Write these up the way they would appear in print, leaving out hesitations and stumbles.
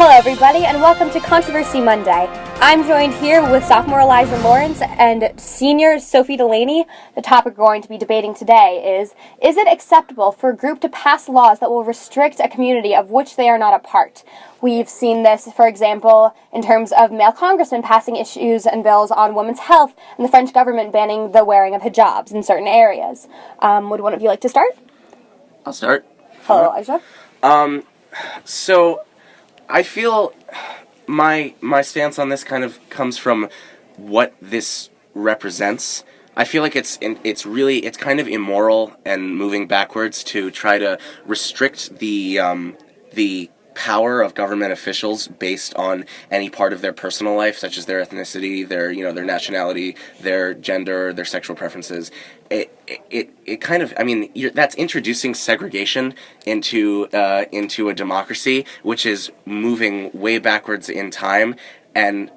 Hello, everybody, and welcome to Controversy Monday. I'm joined here with sophomore Elijah Lawrence and senior Sophie Delaney. The topic we're going to be debating today is it acceptable for a group to pass laws that will restrict a community of which they are not a part? We've seen this, for example, in terms of male congressmen passing issues and bills on women's health and the French government banning the wearing of hijabs in certain areas. Would one of you like to start? I'll start. Hello, Elijah. So I feel my stance on this kind of comes from what this represents. I feel like it's kind of immoral and moving backwards to try to restrict the power of government officials based on any part of their personal life, such as their ethnicity, their nationality, their gender, their sexual preferences. It kind of, that's introducing segregation into a democracy, which is moving way backwards in time. And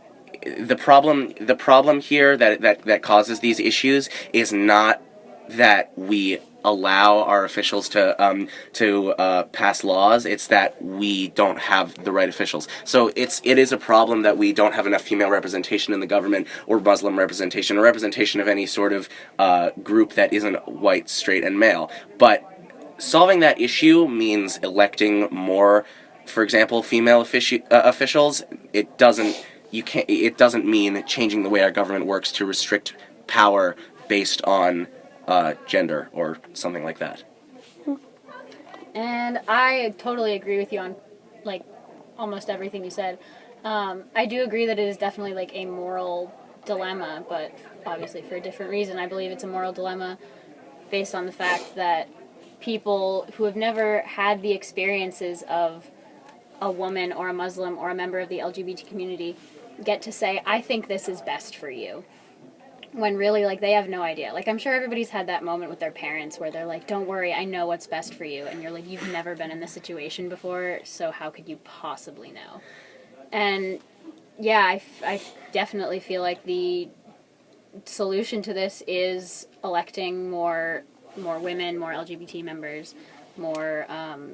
the problem here that causes these issues is not that we allow our officials to pass laws. It's that we don't have the right officials. So it is a problem that we don't have enough female representation in the government, or Muslim representation, or representation of any sort of group that isn't white, straight, and male. But solving that issue means electing more, for example, female officials. It doesn't mean changing the way our government works to restrict power based on gender or something like that. And I totally agree with you on, almost everything you said. I do agree that it is definitely, a moral dilemma, but obviously for a different reason. I believe it's a moral dilemma based on the fact that people who have never had the experiences of a woman or a Muslim or a member of the LGBT community get to say, I think this is best for you. When really, they have no idea. I'm sure everybody's had that moment with their parents where they're like, don't worry, I know what's best for you. And you're like, you've never been in this situation before, so how could you possibly know? And, yeah, I definitely feel like the solution to this is electing more women, more LGBT members, more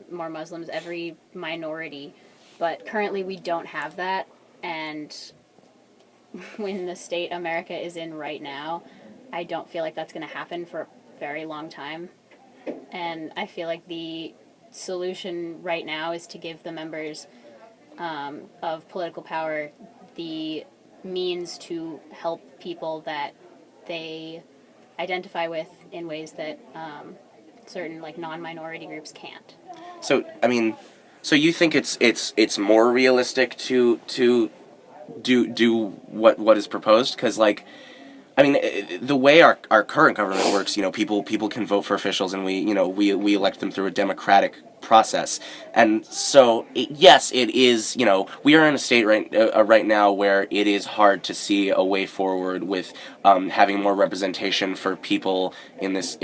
Muslims, every minority. But currently we don't have that, and when the state America is in right now, I don't feel like that's going to happen for a very long time. And I feel like the solution right now is to give the members of political power the means to help people that they identify with in ways that certain non-minority groups can't. So you think it's more realistic to do what is proposed? Because the way our current government works, people can vote for officials, and we elect them through a democratic process. And so yes, it is, we are in a state right now where it is hard to see a way forward with having more representation for people in this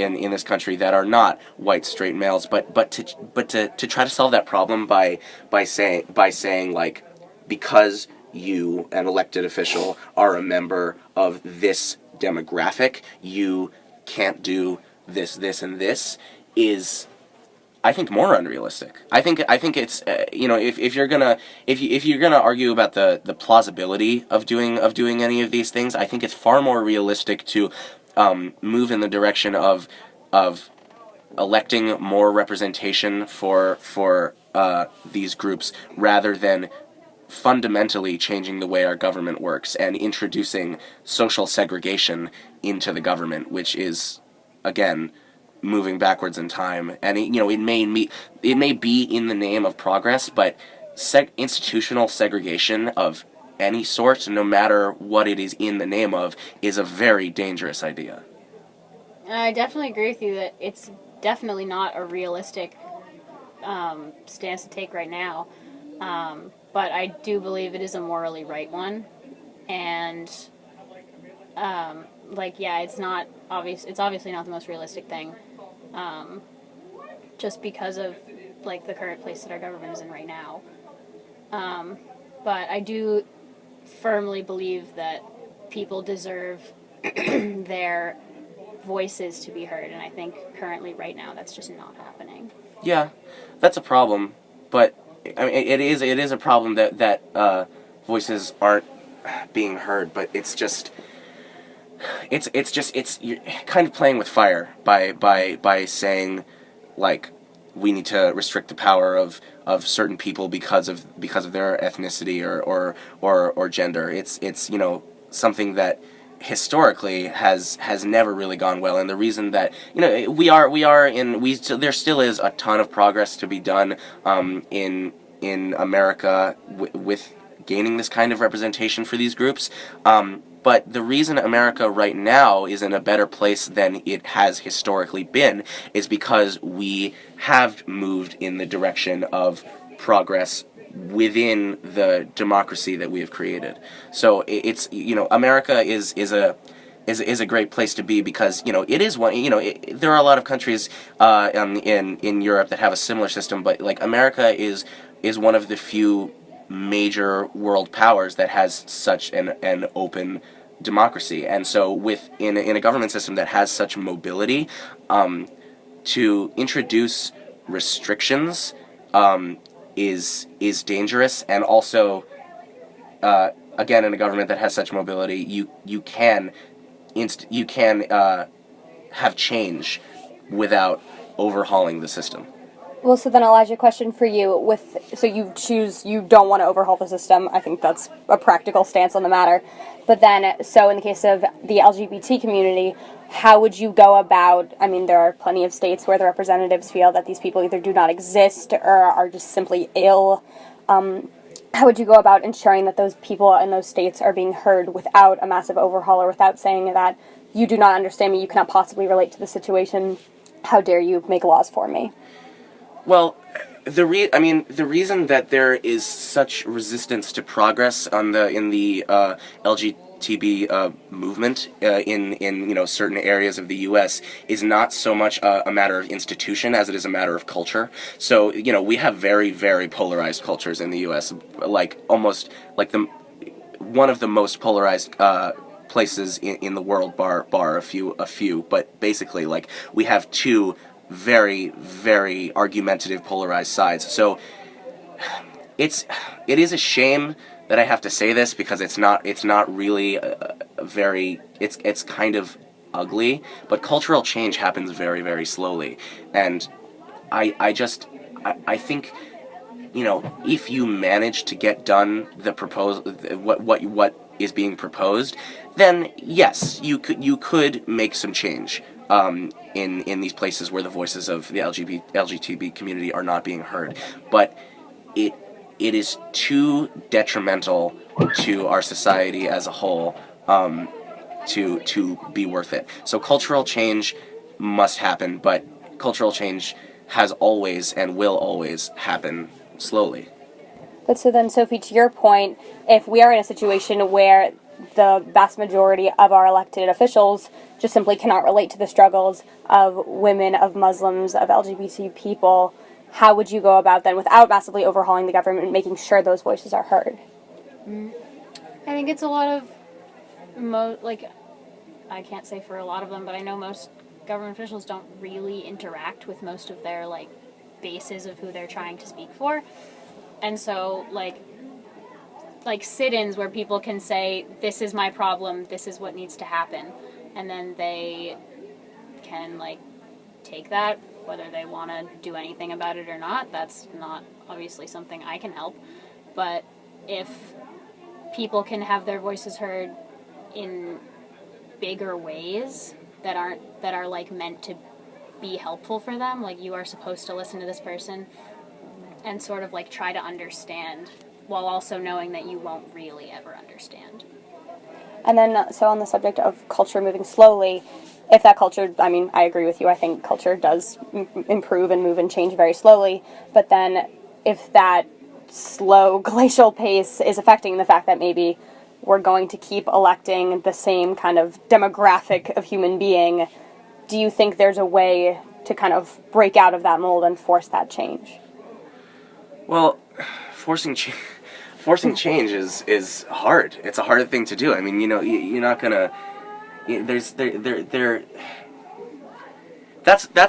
country that are not white, straight males. But to try to solve that problem by saying because you, an elected official, are a member of this demographic, you can't do this, and this, is, I think, more unrealistic. I think it's if you're gonna argue about the plausibility of doing any of these things, I think it's far more realistic to move in the direction of electing more representation for these groups, rather than fundamentally changing the way our government works and introducing social segregation into the government, which is, again, moving backwards in time. And it may be in the name of progress, but institutional segregation of any sort, no matter what it is in the name of, is a very dangerous idea. I definitely agree with you that it's definitely not a realistic stance to take right now. But I do believe it is a morally right one, and it's not obvious. It's obviously not the most realistic thing, just because of the current place that our government is in right now. But I do firmly believe that people deserve their voices to be heard, and I think currently right now that's just not happening. Yeah, that's a problem, but I mean, it is a problem that voices aren't being heard, but you're kind of playing with fire by saying, like, we need to restrict the power of certain people because of their ethnicity or gender. It's something that historically has never really gone well, and the reason that there still is a ton of progress to be done in America with gaining this kind of representation for these groups. But the reason America right now is in a better place than it has historically been is because we have moved in the direction of progress within the democracy that we have created. So it's America is a great place to be because it is one. There are a lot of countries in Europe that have a similar system, but like America is one of the few major world powers that has such an open democracy. And so in a government system that has such mobility, to introduce restrictions is dangerous. And also again, in a government that has such mobility, you can have change without overhauling the system. Well, so then, Elijah, question for you. So you don't want to overhaul the system. I think that's a practical stance on the matter. But then, so in the case of the LGBT community, how would you go about, I mean, there are plenty of states where the representatives feel that these people either do not exist or are just simply ill. How would you go about ensuring that those people in those states are being heard without a massive overhaul or without saying that you do not understand me, you cannot possibly relate to the situation, how dare you make laws for me? Well, the reason that there is such resistance to progress in the LGBT movement in certain areas of the U.S. is not so much a matter of institution as it is a matter of culture. So we have very, very polarized cultures in the U.S. Like almost like one of the most polarized places in the world, bar a few. But basically, like we have two very, very argumentative, polarized sides. So it is a shame that I have to say this because it's not really it's kind of ugly, but cultural change happens very, very slowly. And I think if you manage to get done the what is being proposed, then yes, you could make some change in these places where the voices of the LGBT community are not being heard. But it is too detrimental to our society as a whole to be worth it. So cultural change must happen, but cultural change has always and will always happen slowly. But so then, Sophie, to your point, if we are in a situation where the vast majority of our elected officials just simply cannot relate to the struggles of women, of Muslims, of LGBT people, how would you go about then, without massively overhauling the government, making sure those voices are heard? I think it's a lot of, I can't say for a lot of them, but I know most government officials don't really interact with most of their, bases of who they're trying to speak for. And so, like sit-ins where people can say, this is my problem, this is what needs to happen. And then they can, take that, whether they want to do anything about it or not. That's not obviously something I can help. But if people can have their voices heard in bigger ways that are meant to be helpful for them, you are supposed to listen to this person and sort of try to understand, while also knowing that you won't really ever understand. And then, so on the subject of culture moving slowly, if that culture, I agree with you, I think culture does improve and move and change very slowly, but then if that slow glacial pace is affecting the fact that maybe we're going to keep electing the same kind of demographic of human being, do you think there's a way to kind of break out of that mold and force that change? Well, forcing change is hard. It's a hard thing to do. You're not gonna. That's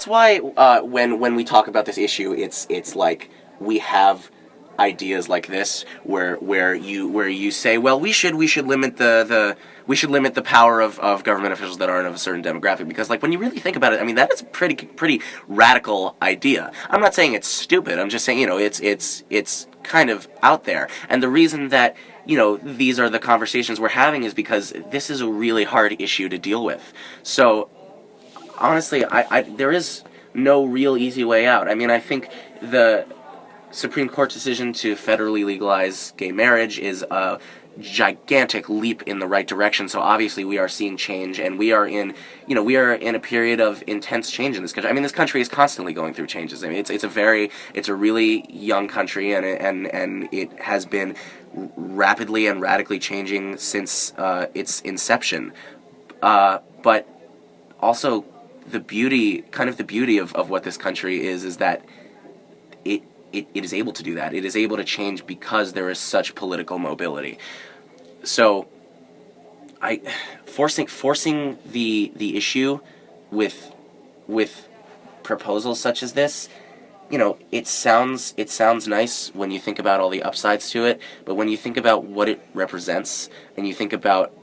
why when we talk about this issue, it's like we have ideas like this, where you say, well, we should limit the power of government officials that aren't of a certain demographic, because like when you really think about it, I mean, that is a pretty radical idea. I'm not saying it's stupid. I'm just saying, it's kind of out there. And the reason that these are the conversations we're having is because this is a really hard issue to deal with. So honestly, there is no real easy way out. I mean, I think the Supreme Court decision to federally legalize gay marriage is a gigantic leap in the right direction. So obviously we are seeing change, and we are in a period of intense change in this country. I mean, this country is constantly going through changes. I mean, it's a really young country, and it has been rapidly and radically changing since its inception. But also the beauty of what this country is that it is able to do that. It is able to change because there is such political mobility. So, forcing the issue with proposals such as this, it sounds nice when you think about all the upsides to it, but when you think about what it represents, and you think about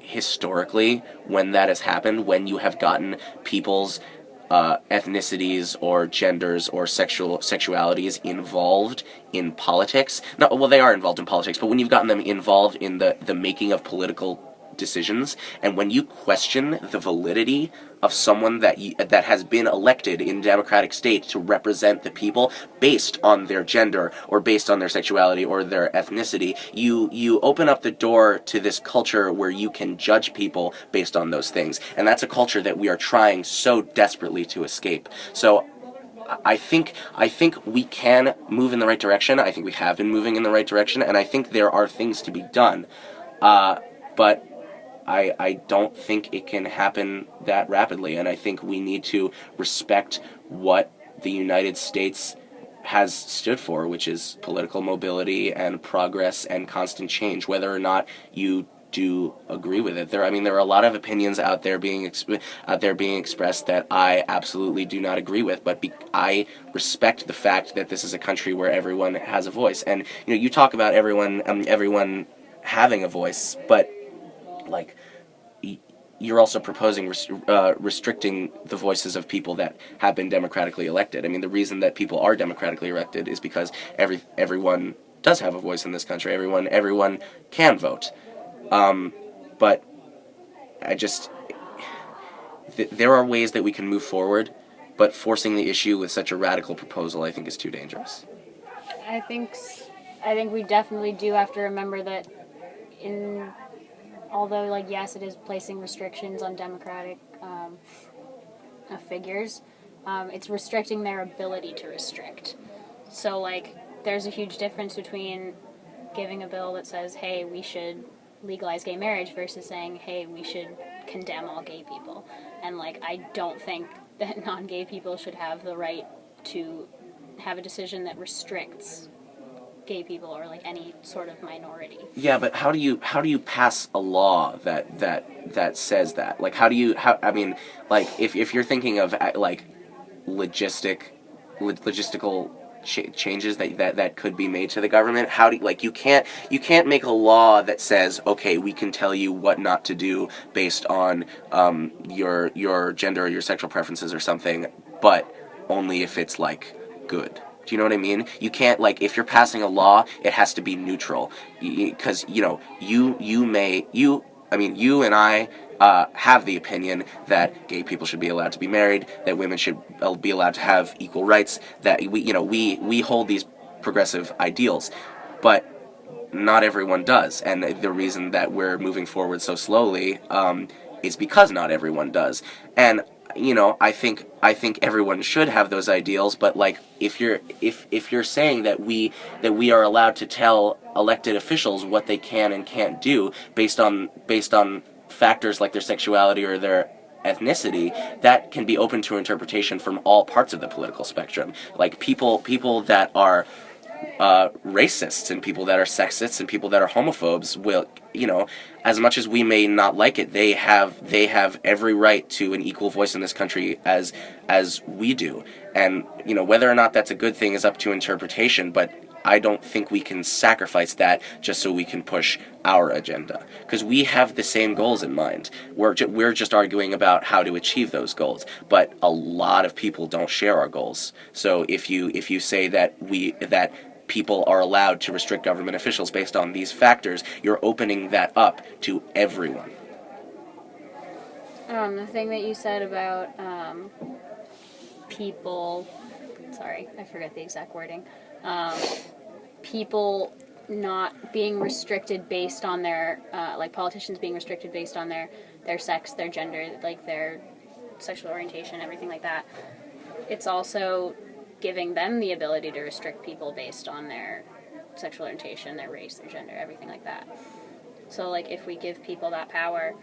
historically when that has happened, when you have gotten people's ethnicities or genders or sexualities involved in politics. No, well, they are involved in politics, but when you've gotten them involved in the making of political decisions, and when you question the validity of someone that has been elected in democratic state to represent the people based on their gender or based on their sexuality or their ethnicity, you open up the door to this culture where you can judge people based on those things, and that's a culture that we are trying so desperately to escape. So I think we can move in the right direction. I think we have been moving in the right direction, and I think there are things to be done, but I don't think it can happen that rapidly, and I think we need to respect what the United States has stood for, which is political mobility and progress and constant change, whether or not you do agree with it. There are a lot of opinions out there being expressed that I absolutely do not agree with, but I respect the fact that this is a country where everyone has a voice, and you talk about everyone having a voice, but like, you're also proposing restricting the voices of people that have been democratically elected. I mean, the reason that people are democratically elected is because everyone does have a voice in this country. Everyone can vote. But there are ways that we can move forward, but forcing the issue with such a radical proposal, I think, is too dangerous. I think we definitely do have to remember that although, yes, it is placing restrictions on democratic figures, it's restricting their ability to restrict. So, there's a huge difference between giving a bill that says, hey, we should legalize gay marriage versus saying, hey, we should condemn all gay people. And, I don't think that non-gay people should have the right to have a decision that restricts gay people or any sort of minority. Yeah, but how do you pass a law that says that? If you're thinking of logistical changes that could be made to the government, how do you can't make a law that says, okay, we can tell you what not to do based on your gender or your sexual preferences or something, but only if it's good. Do you know what I mean? You can't, if you're passing a law, it has to be neutral. Because, you and I have the opinion that gay people should be allowed to be married, that women should be allowed to have equal rights, that we hold these progressive ideals. But not everyone does. And the reason that we're moving forward so slowly is because not everyone does. And I think everyone should have those ideals, but if you're saying that we are allowed to tell elected officials what they can and can't do based on factors like their sexuality or their ethnicity, that can be open to interpretation from all parts of the political spectrum. People that are racists and people that are sexists and people that are homophobes will, as much as we may not like it, they have every right to an equal voice in this country as we do. And, whether or not that's a good thing is up to interpretation, but I don't think we can sacrifice that just so we can push our agenda, because we have the same goals in mind. We're just arguing about how to achieve those goals, but a lot of people don't share our goals. So if you say that people are allowed to restrict government officials based on these factors, you're opening that up to everyone. The thing that you said about people, sorry, I forget the exact wording. People not being restricted based on their, like politicians being restricted based on their sex, their gender, like their sexual orientation, everything like that. It's also giving them the ability to restrict people based on their sexual orientation, their race, their gender, everything like that. So, like, if we give people that power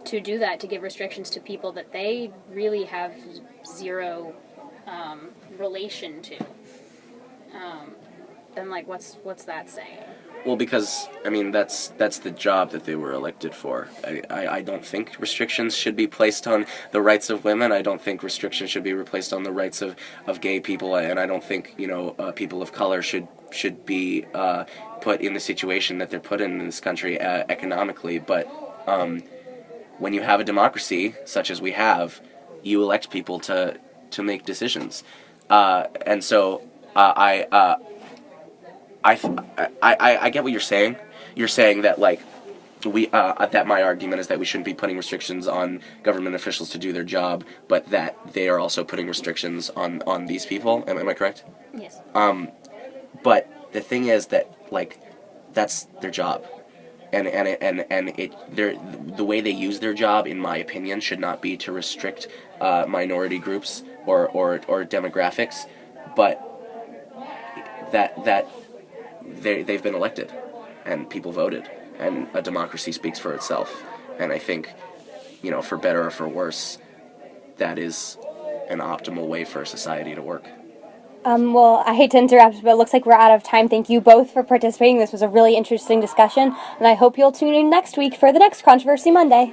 to do that, to give restrictions to people that they really have zero relation to, then, like, what's that saying? Well, because, that's the job that they were elected for. I don't think restrictions should be placed on the rights of women. I don't think restrictions should be replaced on the rights of gay people, and I don't think, people of color should be put in the situation that they're put in this country economically. But when you have a democracy, such as we have, you elect people to make decisions. And so I get what you're saying. You're saying that, like, that my argument is that we shouldn't be putting restrictions on government officials to do their job, but that they are also putting restrictions on these people. Am I correct? Yes. But the thing is that, like, that's their job, and the way they use their job, in my opinion, should not be to restrict minority groups or demographics, but that they've been elected, and people voted, and a democracy speaks for itself. And I think, for better or for worse, that is an optimal way for society to work. Well, I hate to interrupt, but it looks like we're out of time. Thank you both for participating. This was a really interesting discussion, and I hope you'll tune in next week for the next Controversy Monday.